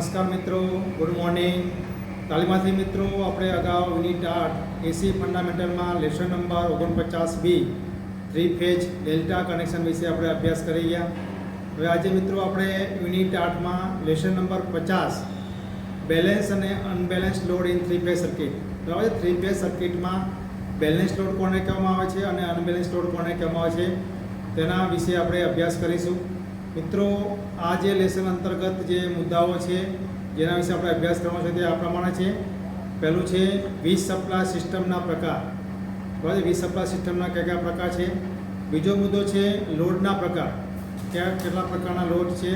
નમસ્કાર મિત્રો, good morning. તાલીમાર્થી મિત્રો, આપણે અગાઉ યુનિટ 8 એસી ફંડામેન્ટલમાં lesson number 49B 3 phase delta connection વિશે આપણે અભ્યાસ કરી ગયા. હવે આજે મિત્રો આપણે યુનિટ 8માં લેસન નંબર 50 બેલેન્સ અને unbalance load in 3 phase circuit. બરાબર, 3 ફેઝ સર્કિટમાં બેલેન્સ લોડ કોને કહેવામાં આવે છે અને અનબેલેન્સ લોડ કોને કહેવામાં આવે છે તેના વિશે આપણે અભ્યાસ કરીશું. મિત્રો, આ જે લેસન અંતર્ગત જે મુદ્દાઓ છે જેના વિશે આપણે અભ્યાસ કરવાનો છે તે આ પ્રમાણે છે. પહેલું છે વીજ સપ્લાય સિસ્ટમના પ્રકાર. બરાબર, વીજ સપ્લાય સિસ્ટમના કયા કયા પ્રકાર છે. બીજો મુદ્દો છે લોડના પ્રકાર, કેટલા પ્રકારના લોડ છે.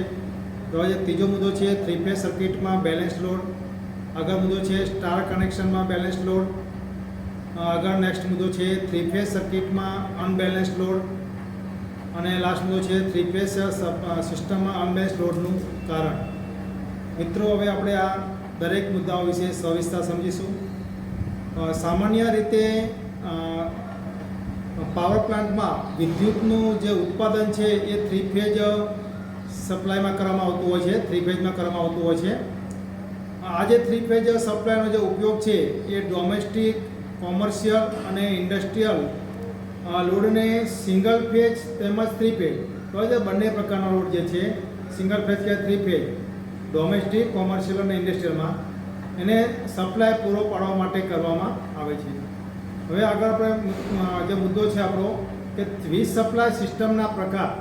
બરાબર, ત્રીજો મુદ્દો છે 3 ફેઝ સર્કિટમાં બેલેન્સ લોડ. આગળ મુદ્દો છે સ્ટાર કનેક્શનમાં બેલેન્સ લોડ. આગળ નેક્સ્ટ મુદ્દો છે 3 ફેઝ સર્કિટમાં અનબેલેન્સ લોડ. અને લાસ્ટ મુદ્દો છે 3 ફેઝ સિસ્ટમમાં અનબેલેન્સ લોડનું કારણ. મિત્રો, હવે આપણે આ દરેક મુદ્દાઓ વિશે સવિસ્તાર સમજીશું. સામાન્ય રીતે પાવર પ્લાન્ટમાં વિદ્યુતનું જે ઉત્પાદન છે એ 3 ફેઝ સપ્લાયમાં કરવામાં આવતું હોય છે, 3 ફેઝમાં કરવામાં આવતું હોય છે. આ જે 3 ફેઝ સપ્લાયનો જે ઉપયોગ છે એ ડોમેસ્ટિક, કોમર્શિયલ અને ઇન્ડસ્ટ્રીયલ લોડને સિંગલ ફેઝ તેમજ 3 ફેઝ, બરાબર, બંને પ્રકારના લોડ જે છે સિંગલ ફેઝ કે 3 ફેઝ, ડોમેસ્ટિક, કોમર્શિયલ અને ઇન્ડસ્ટ્રીયલમાં એને સપ્લાય પૂરો પાડવા માટે કરવામાં આવે છે. હવે આગળ આપણે જે મુદ્દો છે આપણો કે વીજ સપ્લાય સિસ્ટમના પ્રકાર.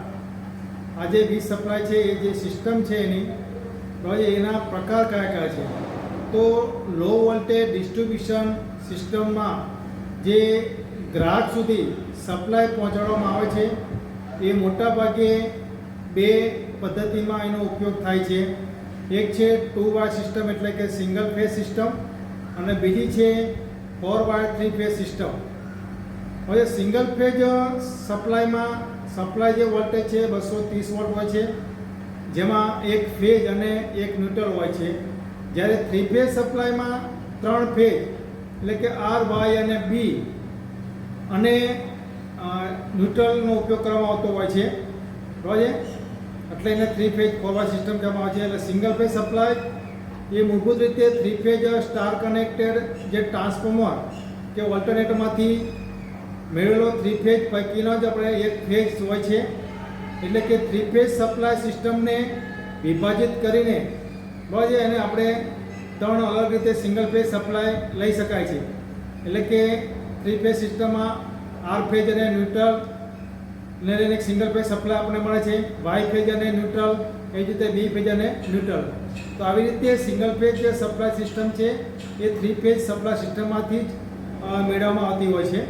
આ જે વીજ સપ્લાય છે એ જે સિસ્ટમ છે એની, બરાબર, એના પ્રકાર કયા કયા છે. તો લો વોલ્ટેજ ડિસ્ટ્રીબ્યુશન સિસ્ટમમાં જે ગ્રાહક સુધી સપ્લાય પહોંચાડવામાં આવે છે એ મોટાભાગે બે પદ્ધતિમાં એનો ઉપયોગ થાય છે. એક છે 2 વાયર સિસ્ટમ એટલે કે સિંગલ ફેઝ સિસ્ટમ, અને બીજી છે 4 વાયર 3 ફેઝ સિસ્ટમ. હવે સિંગલ ફેઝ સપ્લાયમાં સપ્લાય જે વોલ્ટેજ છે 230 વોલ્ટ હોય છે, જેમાં એક ફેઝ અને એક ન્યુટ્રલ હોય છે. જ્યારે 3 ફેઝ સપ્લાયમાં 3 ફેઝ એટલે કે આર, વાય અને બી અને ન્યુટ્રલનો ઉપયોગ કરવામાં આવતો હોય છે. બરાબર, એટલે એને 3 ફેઝ 4 વાયર સિસ્ટમ કહેવામાં આવે છે. એટલે સિંગલ ફેઝ સપ્લાય એ મૂળભૂત રીતે 3 ફેઝ સ્ટાર કનેક્ટેડ જે ટ્રાન્સફોર્મર કે ઓલ્ટરનેટરમાંથી મેળવેલો 3 ફેઝ પૈકીનો જ આપણે એક ફેઝ હોય છે. એટલે કે 3 ફેઝ સપ્લાય સિસ્ટમને વિભાજિત કરીને, બરાબર, એને આપણે 3 અલગ રીતે સિંગલ ફેઝ સપ્લાય લઈ શકાય છે. એટલે કે 3 ફેઝ સિસ્ટમમાં આર ફેઝ અને ન્યુટ્રલ ને લઈને એક સિંગલ ફેઝ સપ્લાય આપણને મળે છે. વાય ફેઝ અને ન્યુટ્રલ, એ જ રીતે બી ફેઝ અને ન્યુટ્રલ. તો આવી રીતે સિંગલ ફેઝ જે સપ્લાય સિસ્ટમ છે એ 3 ફેઝ સપ્લાય સિસ્ટમમાંથી જ મેળવવામાં આવતી હોય છે.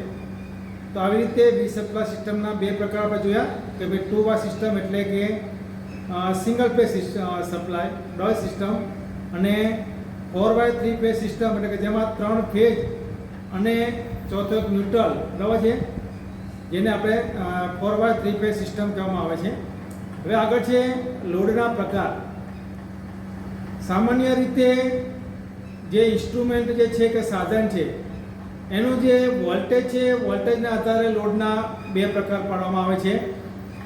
તો આવી રીતે વીજ સપ્લાય સિસ્ટમના બે પ્રકાર આપણે જોયા કે ભાઈ 2 વાયર સિસ્ટમ એટલે કે સિંગલ ફેઝ સપ્લાય ડોલ સિસ્ટમ, અને 4 વાયર 3 ફેઝ સિસ્ટમ એટલે કે જેમાં 3 ફેઝ અને ચોથો એક ન્યુટ્રલ, બરાબર છે, જેને આપણે 4 વાયર 3 ફેઝ સિસ્ટમ કહેવામાં આવે છે. હવે આગળ છે લોડના પ્રકાર. સામાન્ય રીતે જે ઇન્સ્ટ્રુમેન્ટ જે છે કે સાધન છે એનું જે વોલ્ટેજ છે, વોલ્ટેજના આધારે લોડના બે પ્રકાર પાડવામાં આવે છે.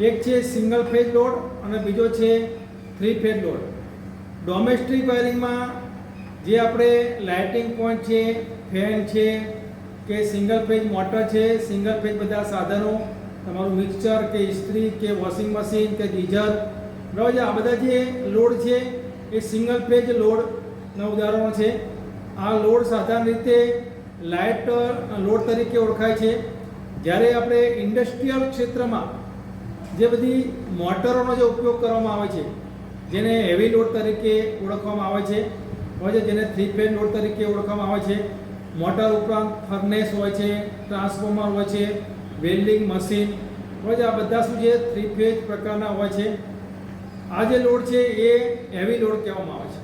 એક છે સિંગલ ફેઝ લોડ અને બીજો છે 3 ફેઝ લોડ. ડોમેસ્ટિક વાયરિંગમાં જે આપણે લાઇટિંગ પોઈન્ટ છે, ફેન છે કે સિંગલ ફેઝ મોટર છે, સિંગલ ફેઝ બધા સાધનો, તમારું મિક્સર કે ઇસ્ત્રી કે વોશિંગ મશીન કે ગીઝર, બરાબર, આ બધા જે લોડ છે એ સિંગલ ફેઝ લોડના ઉદાહરણો છે. આ લોડ સાધારણ રીતે લાઇટ લોડ તરીકે ઓળખાય છે. જ્યારે આપણે ઇન્ડસ્ટ્રીયલ ક્ષેત્રમાં જે બધી મોટરોનો જે ઉપયોગ કરવામાં આવે છે જેને હેવી લોડ તરીકે ઓળખવામાં આવે છે, હોય જેને 3 ફેઝ લોડ તરીકે ઓળખવામાં આવે છે. મોટર ઉપરાંત ફર્નેસ હોય છે, ટ્રાન્સફોર્મર હોય છે, વેલ્ડિંગ મશીન હોય છે. આ બધા શું છે 3 ફેઝ પ્રકારના હોય છે. આ જે લોડ છે એ હેવી લોડ કહેવામાં આવે છે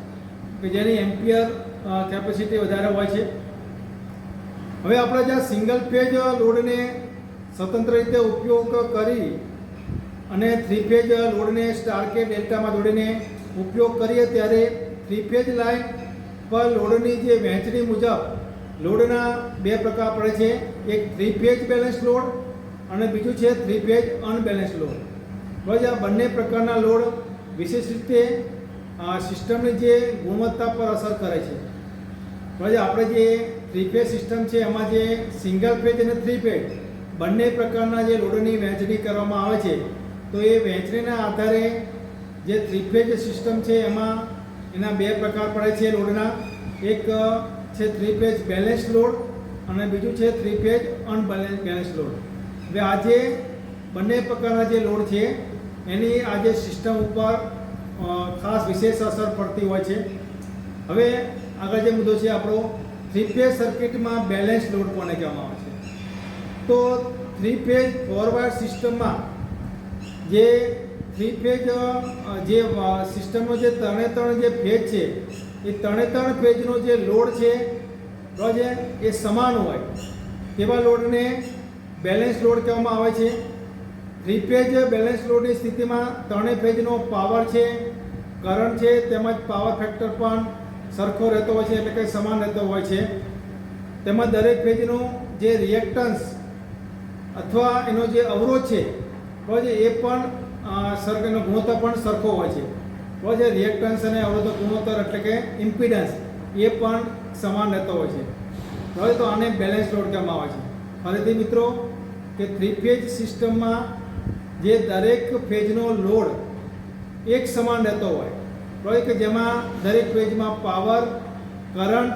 કે જેની એમ્પિયર કેપેસિટી વધારે હોય છે. હવે આપણે જ્યાં સિંગલ ફેઝ લોડને સ્વતંત્ર રીતે ઉપયોગ કરી અને 3 ફેઝ લોડને સ્ટાર કે ડેલ્ટામાં જોડીને ઉપયોગ કરીએ ત્યારે 3 ફેઝ લાઇન પર લોડની જે વહેંચણી મુજબ લોડના બે પ્રકાર પડે છે. એક 3 ફેઝ બેલેન્સ લોડ અને બીજું છે 3 ફેઝ અનબેલેન્સ લોડ. બસ આ બંને પ્રકારના લોડ વિશેષ રીતે સિસ્ટમની જે ગુણવત્તા પર અસર કરે છે. હવે આપણે જે 3 ફેઝ સિસ્ટમ છે એમાં જે સિંગલ ફેઝ અને 3 ફેઝ બંને પ્રકારના જે લોડની વહેંચણી કરવામાં આવે છે, તો એ વહેંચણીના આધારે જે 3 ફેઝ સિસ્ટમ છે એમાં એના બે પ્રકાર પડે છે લોડના. એક છે 3 ફેઝ બેલેન્સ લોડ અને બીજું છે 3 ફેઝ અનબેલેન્સ લોડ. હવે આ જે બંને પ્રકારના જે લોડ છે એની આજે સિસ્ટમ ઉપર ખાસ વિશેષ અસર પડતી હોય છે. હવે આગળ જે મુદ્દો છે આપણો 3 ફેઝ સર્કિટમાં બેલેન્સ લોડ કોને કહેવામાં આવે છે. તો 3 ફેઝ ફોરવર્ડ સિસ્ટમમાં જે 3 ફેઝ જે સિસ્ટમનો જે ત્રણે જે ફેઝ છે એ ત્રણે ફેઝનો જે લોડ છે બરાબર એ સમાન હોય તેવા લોડને બેલેન્સ લોડ કહેવામાં આવે છે. 3 ફેઝ બેલેન્સ લોડની સ્થિતિમાં ત્રણેય ફેઝનો પાવર છે, કરંટ છે તેમજ પાવર ફેક્ટર પણ સરખો રહેતો હોય છે, એટલે કે સમાન રહેતો હોય છે. તેમજ દરેક ફેઝનો જે રિએક્ટન્સ અથવા એનો જે અવરોધ છે બરાબર એ પણ એનો ગુણોત્તર પણ સરખો હોય છે. બરાબર રિએક્ટન્સ અને અવરોધ ગુણોત્તર એટલે કે ઇમ્પિડન્સ એ પણ સમાન રહેતો હોય છે. બરાબર તો આને બેલેન્સ લોડ કહેવામાં આવે છે. ફરીથી મિત્રો કે 3 ફેઝ સિસ્ટમમાં જે દરેક ફેઝનો લોડ એક સમાન રહેતો હોય બરાબર કે જેમાં દરેક ફેઝમાં પાવર, કરંટ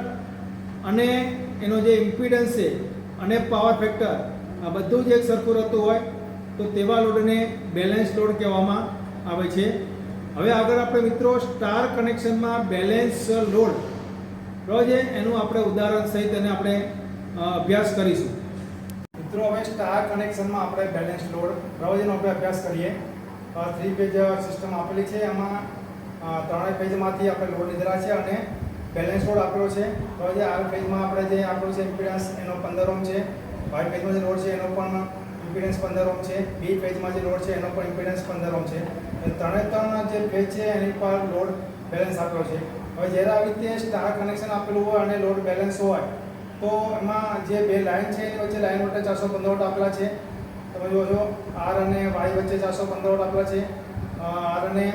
અને એનો જે ઇમ્પિડન્સ છે અને પાવર ફેક્ટર આ બધું જ એક સરખું રહેતું હોય તો તેવા લોડને બેલેન્સ લોડ કહેવામાં આવે છે. હવે આગળ આપણે મિત્રો સ્ટાર કનેક્શનમાં બેલેન્સ લોડ બરાબર છે એનું આપણે ઉદાહરણ સહિત એને આપણે અભ્યાસ કરીશું. મિત્રો હવે સ્ટાર કનેક્શનમાં આપણે બેલેન્સ લોડ બરાબર એનો આપણે અભ્યાસ કરીએ. 3 ફેઝ સિસ્ટમ આપેલી છે, એમાં ત્રણેય ફેઝમાંથી આપણે લોડ લીધેલા છે અને બેલેન્સ લોડ આપેલો છે. બરાબર આ ફેઝમાં આપણે જે આપેલું છે ઇમ્પિડન્સ એનો 15 ઓહ્મ છે. વાય ફેઝમાં જે લોડ છે એનો પણ ઇમ્પિડન્સ 15 ઓહ્મ છે. બી ફેઝમાં જે લોડ છે એનો પણ ઇમ્પિડન્સ 15 ઓહ્મ છે. ત્રણે જે ફેઝ છે એની પર લોડ બેલેન્સ આપેલો છે. હવે જ્યારે આવી રીતે સ્ટાર કનેક્શન આપેલું હોય અને લોડ બેલેન્સ હોય તો એમાં જે બે લાઇન છે એની વચ્ચે લાઇન વોલ્ટેજ 415 વોલ્ટ આપેલા છે. તમે જોજો આર અને વાય વચ્ચે 415 વોલ્ટ આપેલા છે, આર અને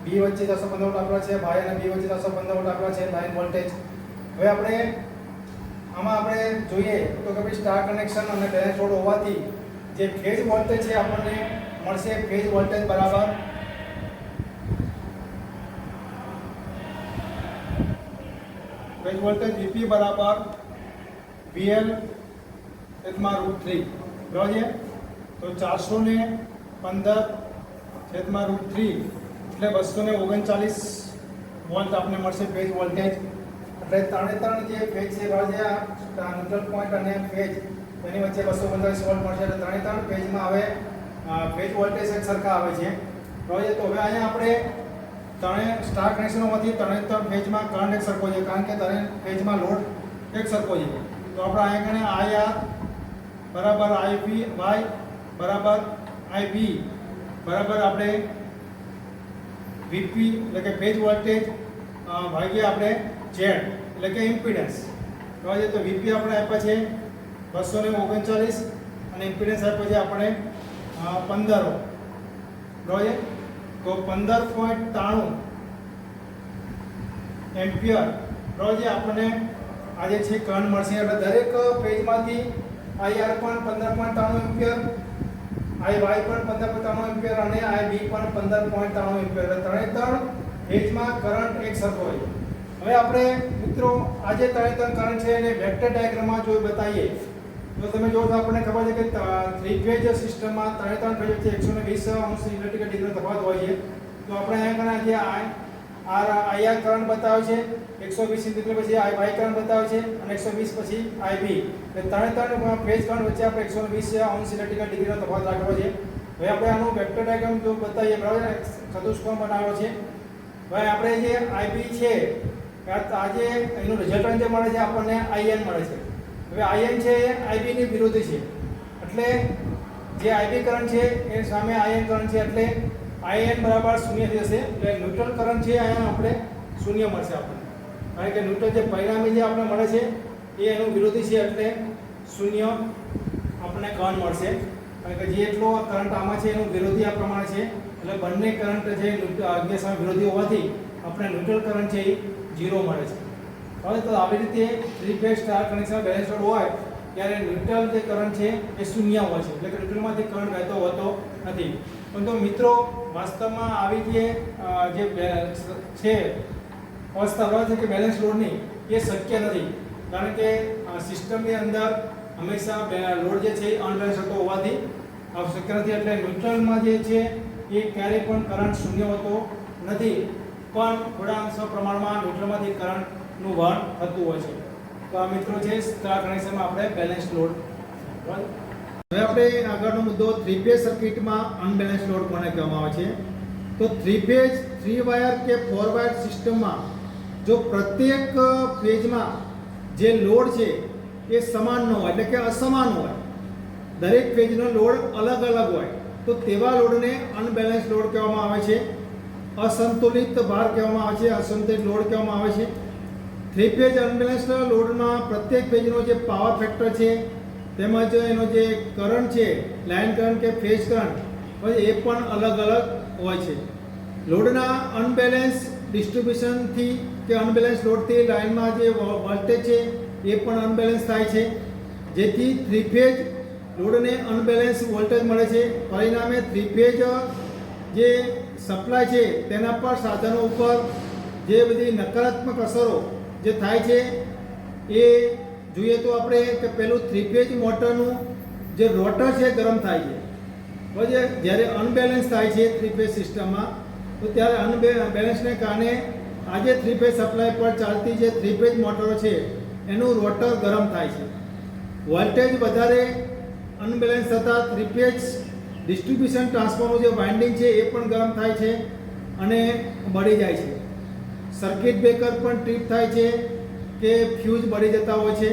બી વચ્ચે 415 વોલ્ટ આપેલા છે, વાય અને બી વચ્ચે 415 વોલ્ટ આપેલા છે લાઇન વોલ્ટેજ. હવે આમાં આપણે જોઈએ તો કે ભાઈ સ્ટાર કનેક્શન અને બેલેન્સ લોડ હોવાથી જે ફેઝ વોલ્ટેજ છે આપણને મળશે ફેઝ વોલ્ટેજ બરાબર ફેઝ વોલ્ટેજ વીપી બરાબર VL છેદમાં √3 બરાબર છે. તો 415/√3 એટલે 239 વોલ્ટ આપણે મળશે ફેઝ વોલ્ટેજ. એટલે ત્રણે જે ફેઝ છે બરાબર છે આ ન્યુટ્રલ પોઈન્ટ અને ફેઝ એની વચ્ચે 245 વોલ્ટ મળશે. એટલે ત્રણે ફેઝમાં હવે ફેઝ વોલ્ટેજ એક સરખા આવે છે બરાબર છે. તો હવે અહીંયા આપણે ત્રણે સ્ટાર કનેક્શનોમાંથી ત્રણે ફેઝમાં કરંટ એક સરખો છે, કારણ કે ત્રણે ફેઝમાં લોડ એક સરખો છે. તો આપણે અહીંયા કને IR બરાબર IB વાય બરાબર IB બરાબર આપણે VP એટલે કે ફેઝ વોલ્ટેજ ભાગ્યા આપણે Z એટલે કે ઇમ્પિડન્સ બરાબર છે. તો VP આપણે આપ્યા છે 239 અને ઇમ્પિડન્સ આપ્યો છે આપણે 15 ઓહ્મ બરાબર છે. તો 15.93 એમ્પિયર બરાબર છે આપણને આજે છે કરંટ મળશે. એટલે દરેક ફેઝમાંથી IR પણ 15.93 એમ્પિયર, IY પણ 15.93 એમ્પિયર અને IB પણ 15.93 એમ્પિયર. એટલે ત્રણે ફેઝમાં કરંટ એક સરખો હોય. હવે આપણે મિત્રો આજે ત્રણે કરંટ છે એને વેક્ટર ડાયાગ્રામમાં જોઈ બતાવીએ તો તમે જો તો આપણને ખબર છે કે 3 ફેઝ સિસ્ટમમાં ત્રણે ફેઝ વચ્ચે 120 અંશ ઇલેક્ટ્રિકલ ડિગ્રીનો તફાવત હોય છે. તો આપણે અહીંયા જે IR કરંટ બતાવે છે 120 ડિગ્રી, પછી IY કરંટ બતાવે છે અને 120 પછી IB. એટલે ત્રણે ફેઝ કરંટ વચ્ચે આપણે 120 અંશ ઇલેક્ટ્રિકલ ડિગ્રીનો તફાવત રાખવો છે. હવે આપણે આનું વેક્ટર ડાયાગ્રામ જો બતાવીએ બરાબર ચતુષ્કોણ બનાવ્યો છે. હવે આપણે જે IB છે આજે એનું રિઝલ્ટન્ટ જે મળે છે આપણને IN મળે છે. હવે IN છે એ IB ની વિરુદ્ધ છે, એટલે જે IB કરંટ છે એ સામે IN કરંટ છે, એટલે IN બરાબર 0 થઈ જશે. એટલે ન્યુટ્રલ કરંટ છે અહીંયા આપણે 0 મળશે આપણને, કારણ કે ન્યુટ્રલ જે પરિણામી જે આપણે મળે છે એ એનું વિરોધી છે, એટલે 0 આપણને કરંટ મળશે. કારણ કે જેટલો કરંટ આમાં છે એનું વિરોધી આ પ્રમાણે છે, એટલે બંને કરંટ જે સામે વિરોધી હોવાથી આપણે ન્યુટ્રલ કરંટ છે એ 0 મળે છે. હવે તો આવી રીતે three phase star connection balance load હોય ત્યારે ન્યુટ્રલ જે કરંટ છે એ શૂન્ય હોય છે, એટલે કે ન્યુટ્રલમાંથી કરંટ વહેતો હોતો નથી. પરંતુ મિત્રો વાસ્તવમાં આવી જે છે અવસ્થા હોય છે કે બેલેન્સ લોડની એ શક્ય નથી, કારણ કે સિસ્ટમની અંદર હંમેશા લોડ જે છે એ અનબેલેન્સ થતો હોવાથી શક્ય નથી. એટલે ન્યુટ્રલમાં જે છે એ ક્યારેય પણ કરંટ શૂન્ય હોતો નથી, પણ થોડા અંશ પ્રમાણમાં ન્યુટ્રલમાંથી કરંટનું વહન થતું હોય છે. તો આ મિત્રો છે સ્ટાર કનેક્શનમાં આપણે બેલેન્સ લોડ. હવે આપણે આગળનો મુદ્દો થ્રી ફેઝ સર્કિટમાં અનબેલેન્સ લોડ કોને કહેવામાં આવે છે. તો થ્રી ફેઝ 3 વાયર કે 4 વાયર સિસ્ટમમાં જો પ્રત્યેક ફેઝમાં જે લોડ છે એ સમાન ન હોય, એટલે કે અસમાન હોય, દરેક ફેઝનો લોડ અલગ અલગ હોય, તો તેવા લોડને અનબેલેન્સ લોડ કહેવામાં આવે છે. અસંતુલિત ભાર કહેવામાં આવે છે, અસંતુલિત લોડ કહેવામાં આવે છે. થ્રી ફેઝ અનબેલેન્સ લોડમાં પ્રત્યેક ફેઝનો જે પાવર ફેક્ટર છે તેમજ એનો જે કરંટ છે, લાઇન કરંટ કે ફેઝ કરંટ, એ પણ અલગ અલગ હોય છે. લોડના અનબેલેન્સ ડિસ્ટ્રીબ્યુશનથી કે અનબેલેન્સ લોડથી લાઇનમાં જે વોલ્ટેજ છે એ પણ અનબેલેન્સ થાય છે, જેથી થ્રી ફેઝ લોડને અનબેલેન્સ વોલ્ટેજ મળે છે. પરિણામે થ્રી ફેઝ જે સપ્લાય છે તેના પર સાધનો ઉપર જે બધી નકારાત્મક અસરો જે થાય છે એ જોઈએ તો આપણે કે પેલું થ્રી ફેઝ મોટરનું જે રોટર છે ગરમ થાય છે. પછી જ્યારે અનબેલેન્સ થાય છે થ્રી ફેઝ સિસ્ટમમાં, તો ત્યારે અનબેલેન્સને કારણે આજે થ્રી ફેઝ સપ્લાય પર ચાલતી જે થ્રી ફેઝ મોટરો છે એનું રોટર ગરમ થાય છે. વોલ્ટેજ વધારે અનબેલેન્સ થતાં થ્રી ફેઝ ડિસ્ટ્રીબ્યુશન ટ્રાન્સફોર્મરનું જે વાઇન્ડિંગ છે એ પણ ગરમ થાય છે અને બળી જાય છે. સર્કિટ બ્રેકર પણ ટ્રીપ થાય છે કે ફ્યુઝ બળી જતા હોય છે.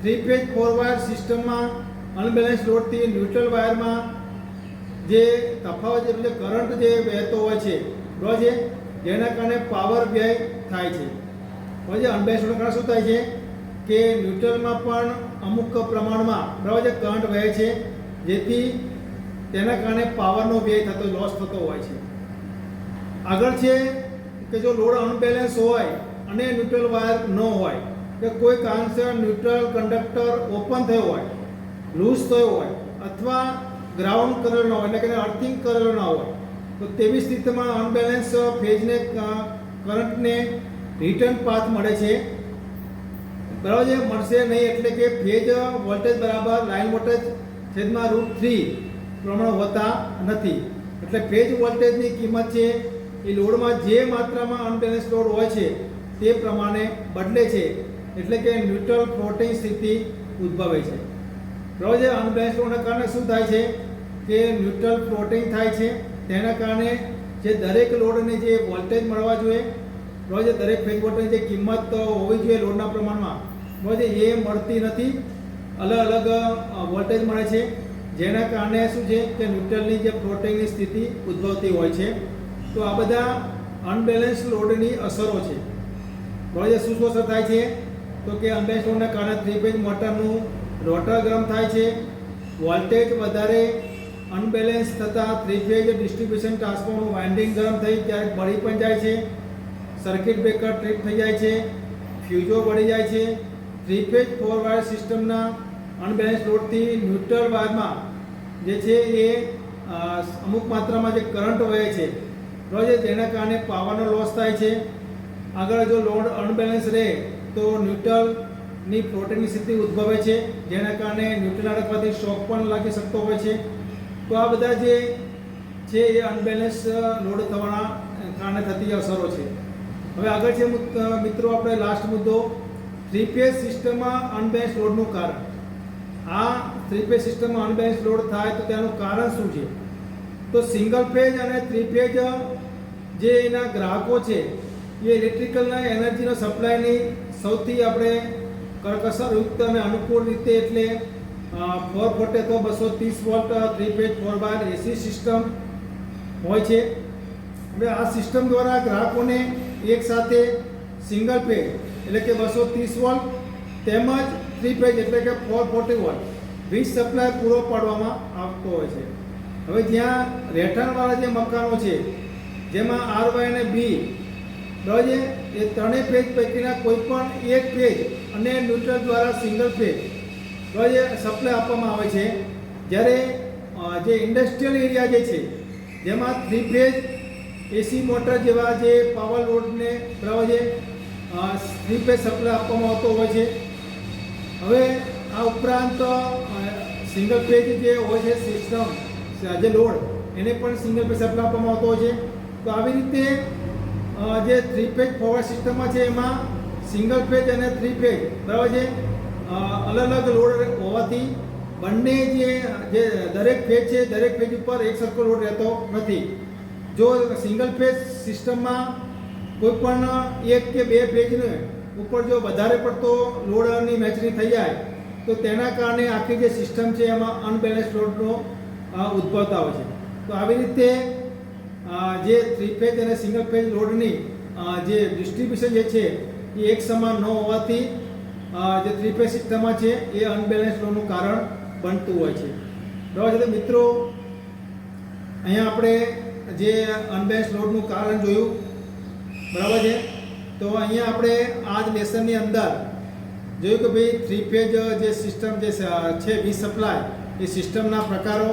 થ્રી ફેઝ 4 વાયર સિસ્ટમમાં અનબેલેન્સ લોડથી ન્યુટ્રલ વાયરમાં જે તફાવત એટલે કરંટ જે વહેતો હોય છે બરાબર છે, જેના કારણે પાવર વ્યય થાય છે. પછી અનબેલેન્સ લોડના કારણે શું થાય છે કે ન્યુટ્રલમાં પણ અમુક પ્રમાણમાં બરાબર છે કરંટ વહે છે, જેથી તેના કારણે પાવરનો વ્યય થતો, લોસ થતો હોય છે. આગળ છે કે જો લોડ અનબેલેન્સ હોય અને ન્યુટ્રલ વાયર ન હોય, કે કોઈ કારણસર ન્યુટ્રલ કંડક્ટર ઓપન થયો હોય, લૂઝ થયો હોય, અથવા ગ્રાઉન્ડ કરેલો ન હોય, એટલે કે અર્થિંગ કરેલો ન હોય, તો તેવી સ્થિતિમાં અનબેલેન્સ ફેઝને કરંટને રિટર્ન પાથ મળે છે બરાબર છે, મળશે નહીં. એટલે કે ફેઝ વોલ્ટેજ બરાબર લાઇન વોલ્ટેજ છેદમાં √3 પ્રમાણે હોતા નથી. એટલે ફેઝ વોલ્ટેજની કિંમત છે એ લોડમાં જે માત્રામાં અનબેલેન્સ લોડ હોય છે તે પ્રમાણે બદલે છે, એટલે કે ન્યુટ્રલ ફ્લોટિંગ સ્થિતિ ઉદ્ભવે છે બરાબર છે. અનબેલેન્સ લોડના કારણે શું થાય છે કે ન્યુટ્રલ ફ્લોટિંગ થાય છે. તેના કારણે જે દરેક લોડને જે વોલ્ટેજ મળવા જોઈએ બરાબર છે, દરેક ફેઝ વોલ્ટેજની જે કિંમત હોવી જોઈએ લોડના પ્રમાણમાં બરાબર છે, એ મળતી નથી. અલગ અલગ વોલ્ટેજ મળે છે, જેના કારણે શું છે કે ન્યુટ્રલની જે ફ્લોટિંગની સ્થિતિ ઉદ્ભવતી હોય છે. તો આ બધા અનબેલેન્સ લોડની અસરો છે બરાબર છે. શું અસર થાય છે તો કે અનબેલેન્સ લોડના કારણે થ્રી ફેઝ મોટરનું રોટર ગરમ થાય છે, વોલ્ટેજ વધારે અનબેલેન્સ થતાં થ્રી ફેઝ ડિસ્ટ્રીબ્યુશન ટ્રાન્સફોર્મરનું વાઇન્ડિંગ ગરમ થઈ ક્યારેક બળી પણ જાય છે, સર્કિટ બ્રેકર ટ્રીપ થઈ જાય છે, ફ્યુઝો બળી જાય છે. થ્રી ફેઝ 4 વાયર સિસ્ટમના અનબેલેન્સ લોડથી ન્યુટ્રલ વાયરમાં જે છે એ અમુક માત્રામાં જે કરંટ વહે છે બરાબર છે, જેના કારણે પાવરનો લોસ થાય છે. આગળ જો લોડ અનબેલેન્સ રહે તો ન્યુટ્રલની ફ્લોટિંગની સ્થિતિ ઉદ્ભવે છે, જેના કારણે ન્યુટ્રલ અડકવાથી શોક પણ લાગી શકતો હોય છે. તો આ બધા જે છે એ અનબેલેન્સ લોડ થવાના કારણે થતી અસરો છે. હવે આગળ છે મિત્રો આપણે લાસ્ટ મુદ્દો, થ્રી ફેઝ સિસ્ટમમાં અનબેલેન્સ લોડનું કારણ. આ થ્રી ફેઝ સિસ્ટમમાં અનબેલેન્સ લોડ થાય તો તેનું કારણ શું છે. તો સિંગલ ફેઝ અને થ્રી ફેઝ જે એના ગ્રાહકો છે એ ઇલેક્ટ્રિકલના એનર્જીનો સપ્લાયની સૌથી આપણે કરકસરયુક્ત અને અનુકૂળ રીતે, એટલે 440 તો 230 વોલ્ટ થ્રી ફેઝ 4 વાયર એસી સિસ્ટમ હોય છે. હવે આ સિસ્ટમ દ્વારા ગ્રાહકોને એક સાથે સિંગલ ફેઝ એટલે કે 230 વોલ્ટ તેમજ થ્રી ફેઝ એટલે કે 440 વોલ્ટ વીજ સપ્લાય પૂરો પાડવામાં આવતો હોય છે. હવે જ્યાં રહેઠાણવાળા જે મકાનો છે જેમાં RY અને B બરાબર છે. એ ત્રણેય ફેજ પૈકીના કોઈ પણ એક ફેજ અને ન્યુટ્રલ દ્વારા સિંગલ ફેજ બરાબર છે સપ્લાય આપવામાં આવે છે. જ્યારે જે ઇન્ડસ્ટ્રીયલ એરિયા જે છે જેમાં 3 ફેજ એસી મોટર જેવા જે પાવર લોડને બરાબર છે 3 ફેજ સપ્લાય આપવામાં આવતો હોય છે. હવે આ ઉપરાંત સિંગલ ફેજ જે હોય છે સિસ્ટમ જે લોડ એને પણ સિંગલ ફેજ સપ્લાય આપવામાં આવતો હોય છે. તો આવી રીતે જે 3 ફેજ ફોરવર્ડ સિસ્ટમમાં છે એમાં સિંગલ ફેજ અને 3 ફેજ બરાબર છે અલગ અલગ લોડ હોવાથી બંને જે દરેક ફેજ છે દરેક ફેજ ઉપર એક સરખો લોડ રહેતો નથી. જો સિંગલ ફેજ સિસ્ટમમાં કોઈ પણ એક કે બે ફેજને ઉપર જો વધારે પડતો લોડની મેચરિંગ થઈ જાય તો તેના કારણે આખી જે સિસ્ટમ છે એમાં અનબેલેન્સ લોડનો ઉદ્ભવ આવે છે. તો આવી રીતે જે 3 ફેજ અને સિંગલ ફેજ લોડની જે ડિસ્ટ્રીબ્યુશન જે છે એ એક સમાન ન હોવાથી જે 3 ફેજ સિસ્ટમમાં છે એ અનબેલેન્સ લોડનું કારણ બનતું હોય છે. બરાબર છે. મિત્રો અહીંયા આપણે જે અનબેલેન્સ લોડનું કારણ જોયું બરાબર છે. તો અહીંયા આપણે આ જ લેસનની અંદર જોયું કે ભાઈ 3 ફેજ જે સિસ્ટમ જે છે વીજ સપ્લાય એ સિસ્ટમના પ્રકારો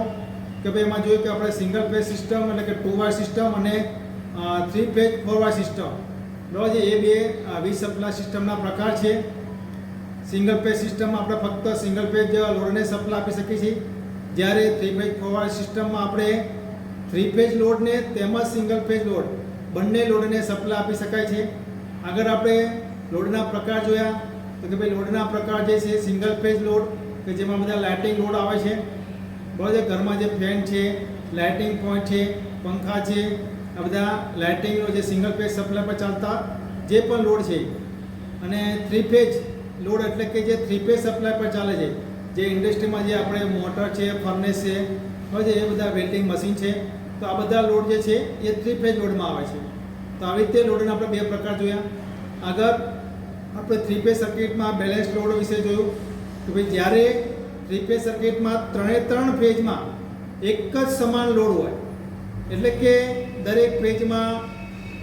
કે ભાઈ એમાં જોયું કે આપણે સિંગલ ફેજ સિસ્ટમ એટલે કે 2 વાયર સિસ્ટમ અને 3 ફેજ 4 વાયર સિસ્ટમ બરાબર છે એ બે વીજ સપ્લાય સિસ્ટમના પ્રકાર છે. સિંગલ ફેજ સિસ્ટમમાં આપણે ફક્ત સિંગલ ફેજ લોડને સપ્લાય આપી શકીએ છીએ, જ્યારે 3 ફેજ 4 વાયર સિસ્ટમમાં આપણે 3 ફેજ લોડને તેમજ સિંગલ ફેજ લોડ બંને લોડને સપ્લાય આપી શકાય છે. આગળ આપણે લોડના પ્રકાર જોયા તો કે ભાઈ લોડના પ્રકાર જે છે સિંગલ ફેજ લોડ કે જેમાં બધા લાઇટિંગ લોડ આવે છે બરાબર છે. ઘરમાં જે ફેન છે, લાઇટિંગ પોઈન્ટ છે, પંખા છે, આ બધા લાઇટિંગનો જે સિંગલ ફેજ સપ્લાય પર ચાલતા જે પણ લોડ છે. અને 3 ફેજ લોડ એટલે કે જે 3 ફેજ સપ્લાય પર ચાલે છે જે ઇન્ડસ્ટ્રીમાં જે આપણે મોટર છે, ફર્નેસ છે બરાબર છે એ બધા વેલ્ડિંગ મશીન છે. તો આ બધા લોડ જે છે એ 3 ફેજ લોડમાં આવે છે. તો આવી રીતે લોડના આપણે બે પ્રકાર જોયા. આગળ આપણે 3 ફેજ સર્કિટમાં બેલેન્સ લોડ વિશે જોયું કે ભાઈ જ્યારે 3 ફેજ સર્કિટમાં ત્રણ ફેજમાં એક જ સમાન લોડ હોય એટલે કે દરેક ફેજમાં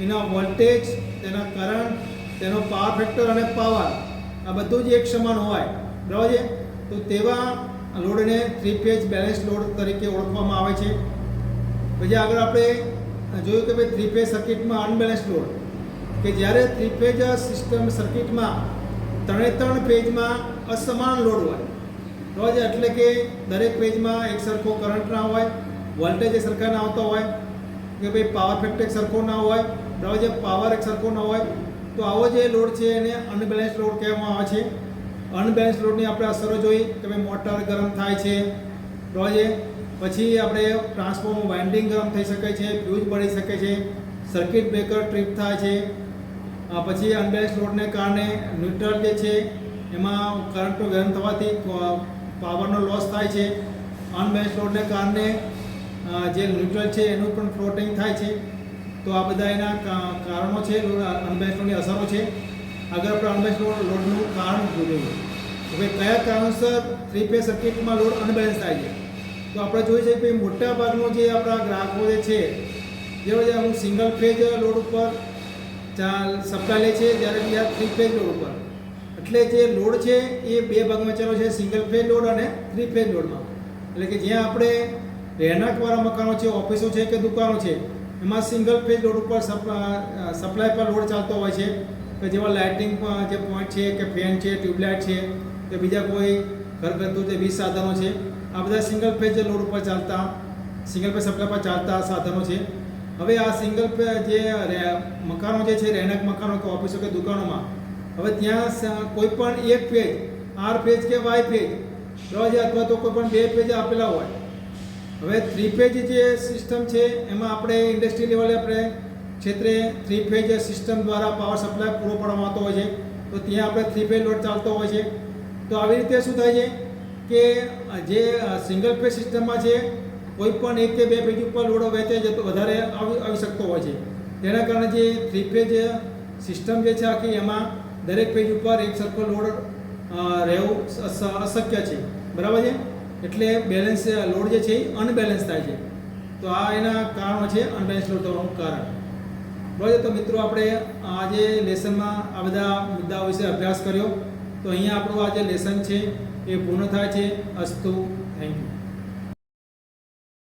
એના વોલ્ટેજ, તેના કરંટ, તેનો પાવર ફેક્ટર અને પાવર આ બધું જ એક સમાન હોય બરાબર છે. તો તેવા લોડને 3 ફેજ બેલેન્સ લોડ તરીકે ઓળખવામાં આવે છે. પછી આગળ આપણે જોયું કે ભાઈ 3 ફેજ સર્કિટમાં અનબેલેન્સ લોડ કે જ્યારે 3 ફેજ સિસ્ટમ સર્કિટમાં ત્રણ ફેજમાં અસમાન લોડ હોય બરાબર છે. એટલે કે દરેક ફેજમાં એક સરખો કરંટ ના હોય, વોલ્ટેજ એક સરખા ના આવતો હોય કે ભાઈ પાવર ફેક્ટર એક સરખો ના હોય બરાબર છે, પાવર એક સરખો ના હોય. તો આવો જે લોડ છે એને અનબેલેન્સ લોડ કહેવામાં આવે છે. અનબેલેન્સ લોડની આપણે અસરો જોઈ કે ભાઈ મોટર ગરમ થાય છે બરાબર છે. પછી આપણે ટ્રાન્સફોર્મર વાઇન્ડિંગ ગરમ થઈ શકે છે, ફ્યુઝ બળી શકે છે, સર્કિટ બ્રેકર ટ્રીપ થાય છે. પછી અનબેલેન્સ લોડને કારણે ન્યુટ્રલ જે છે એમાં કરંટનો ગરમ થવાથી પાવરનો લોસ થાય છે. અનબેલેન્સ લોડને કારણે જે ન્યુટ્રલ છે એનું પણ ફ્લોટિંગ થાય છે. તો આ બધા એના કારણો છે, અનબેલેન્સ લોડની અસરો છે. આગળ આપણે અનબેલેન્સ લોડનું કારણ જોઈએ કે ભાઈ કયા કારણસર 3 ફેજ સર્કિટમાં લોડ અનબેલેન્સ થાય છે. તો આપણે જોઈએ છે કે મોટા ભાગનો જે આપણા ગ્રાહકો જે છે જે અમુક સિંગલ ફેજ લોડ ઉપર સપ્લાય લે છે, જ્યારે બીજા 3 ફેજ લોડ ઉપર. એટલે જે લોડ છે એ બે ભાગમાં ચાલે છે, સિંગલ ફેજ લોડ અને 3 ફેજ લોડમાં. એટલે કે જ્યાં આપણે રહેણાંકવાળા મકાનો છે, ઓફિસો છે કે દુકાનો છે એમાં સિંગલ ફેજ લોડ ઉપર સપ્લાય પર લોડ ચાલતો હોય છે કે જેમાં લાઇટિંગ જે પોઈન્ટ છે કે ફેન છે, ટ્યુબલાઇટ છે કે બીજા કોઈ ઘરગથ્થુ જે વીજ સાધનો છે આ બધા સિંગલ ફેજ લોડ ઉપર ચાલતા સિંગલ ફેજ સપ્લાય પર ચાલતા સાધનો છે. હવે આ સિંગલ ફેજ જે મકાનો જે છે રહેણાંક મકાનો કે ઓફિસો કે દુકાનોમાં હવે ત્યાં કોઈ પણ એક ફેજ આર ફેજ કે વાય ફેજ બરાબર છે અથવા તો કોઈ પણ બે ફેજ આપેલા હોય. હવે 3 ફેજ જે સિસ્ટમ છે એમાં આપણે ઇન્ડસ્ટ્રી લેવલે આપણે ક્ષેત્રે 3 ફેજ સિસ્ટમ દ્વારા પાવર સપ્લાય પૂરો પાડવામાં આવતો હોય છે. તો ત્યાં આપણે 3 ફેજ લોડ ચાલતો હોય છે. તો આવી રીતે શું થાય છે કે જે સિંગલ ફેજ સિસ્ટમમાં છે કોઈ પણ એક કે બે ફેજ ઉપર લોડ વહેંચાઈ જતો વધારે આવી શકતો હોય છે. તેના કારણે જે 3 ફેજ સિસ્ટમ જે છે આખી એમાં દરેક ફેજ ઉપર એક સરખો લોડ રહેવું અશક્ય છે બરાબર છે. એટલે બેલેન્સ લોડ જે છે એ અનબેલેન્સ થાય છે. તો આ એના કારણો છે અનબેલેન્સ લોડ થવાનું કારણ. બરાબર. તો મિત્રો આપણે આજે લેસનમાં આ બધા મુદ્દાઓ વિશે અભ્યાસ કર્યો. તો અહીંયા આપણું આ જે લેસન છે એ પૂર્ણ થાય છે. અસ્તુ. Thank you.